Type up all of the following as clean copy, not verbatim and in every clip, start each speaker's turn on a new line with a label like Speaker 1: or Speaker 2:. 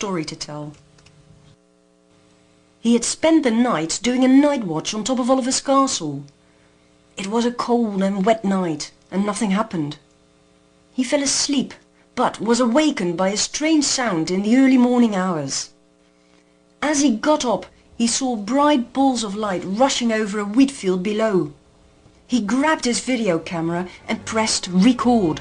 Speaker 1: story to tell. He had spent the night doing a night watch on top of Oliver's castle. It was a cold and wet night, and nothing happened. He fell asleep, but was awakened by a strange sound in the early morning hours. As he got up, he saw bright balls of light rushing over a wheat field below. He grabbed his video camera and pressed record.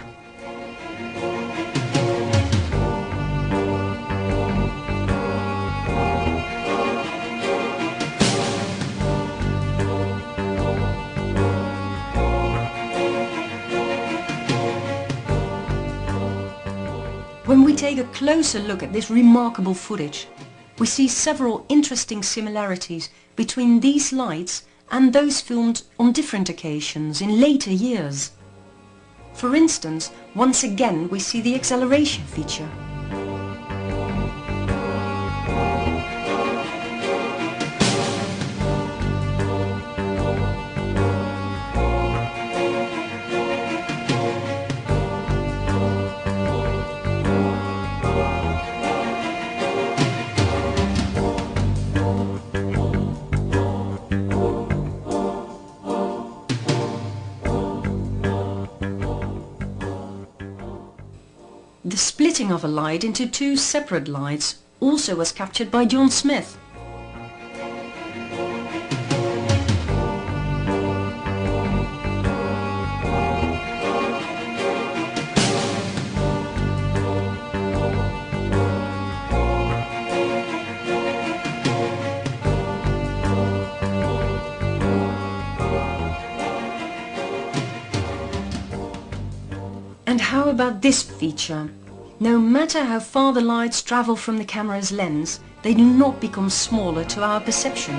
Speaker 1: When we take a closer look at this remarkable footage, we see several interesting similarities between these lights and those filmed on different occasions in later years. For instance, once again we see the acceleration feature. The splitting of a light into two separate lights also was captured by John Smith. And how about this feature? No matter how far the lights travel from the camera's lens, they do not become smaller to our perception.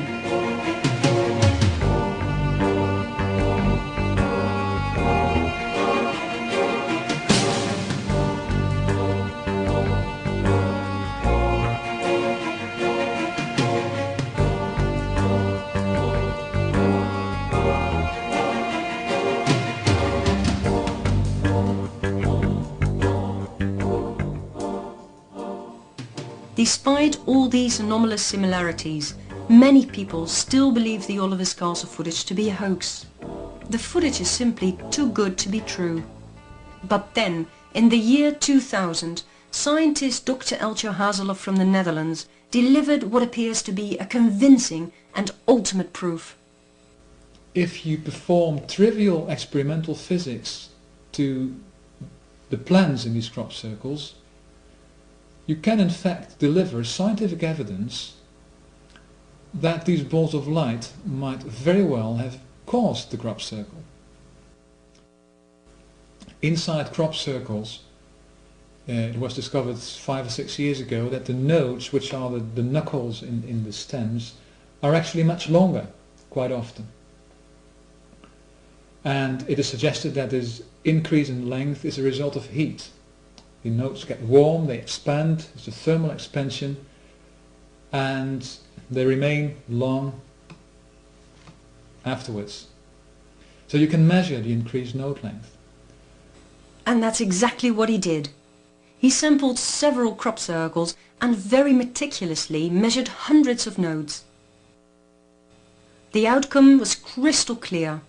Speaker 1: Despite all these anomalous similarities, many people still believe the Oliver's Castle footage to be a hoax. The footage is simply too good to be true. But then, in the year 2000, scientist Dr. Eltjo Hazeloff from the Netherlands delivered what appears to be a convincing and ultimate proof.
Speaker 2: If you perform trivial experimental physics to the plans in these crop circles, you can in fact deliver scientific evidence that these balls of light might very well have caused the crop circle. Inside crop circles, it was discovered 5 or 6 years ago that the nodes, which are the knuckles in the stems, are actually much longer, quite often. And it is suggested that this increase in length is a result of heat. The nodes get warm, they expand, it's a thermal expansion, and they remain long afterwards. So you can measure the increased node length.
Speaker 1: And that's exactly what he did. He sampled several crop circles and very meticulously measured hundreds of nodes. The outcome was crystal clear.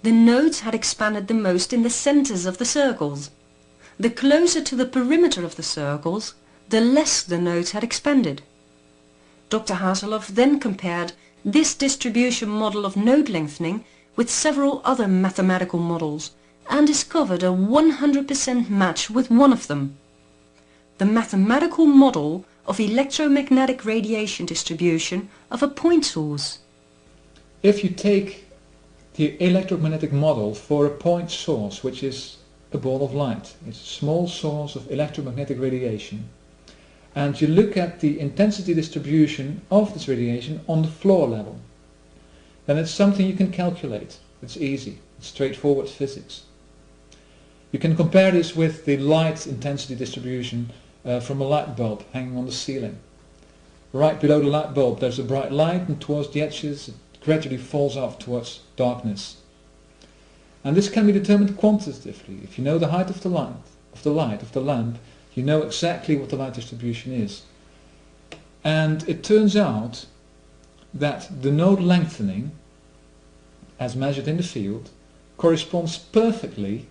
Speaker 1: The nodes had expanded the most in the centers of the circles. The closer to the perimeter of the circles, the less the nodes had expanded. Dr. Hazeloff then compared this distribution model of node lengthening with several other mathematical models and discovered a 100% match with one of them. The mathematical model of electromagnetic radiation distribution of a point source.
Speaker 2: If you take the electromagnetic model for a point source, which is a ball of light, it's a small source of electromagnetic radiation, and you look at the intensity distribution of this radiation on the floor level, then it's something you can calculate. It's easy, it's straightforward physics. You can compare this with the light intensity distribution from a light bulb hanging on the ceiling. Right below the light bulb there's a bright light, and towards the edges it gradually falls off towards darkness. And this can be determined quantitatively. If you know the height of the lamp, you know exactly what the light distribution is. And it turns out that the node lengthening, as measured in the field, corresponds perfectly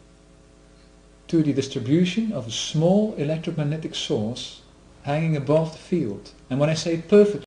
Speaker 2: to the distribution of a small electromagnetic source hanging above the field. And when I say perfectly,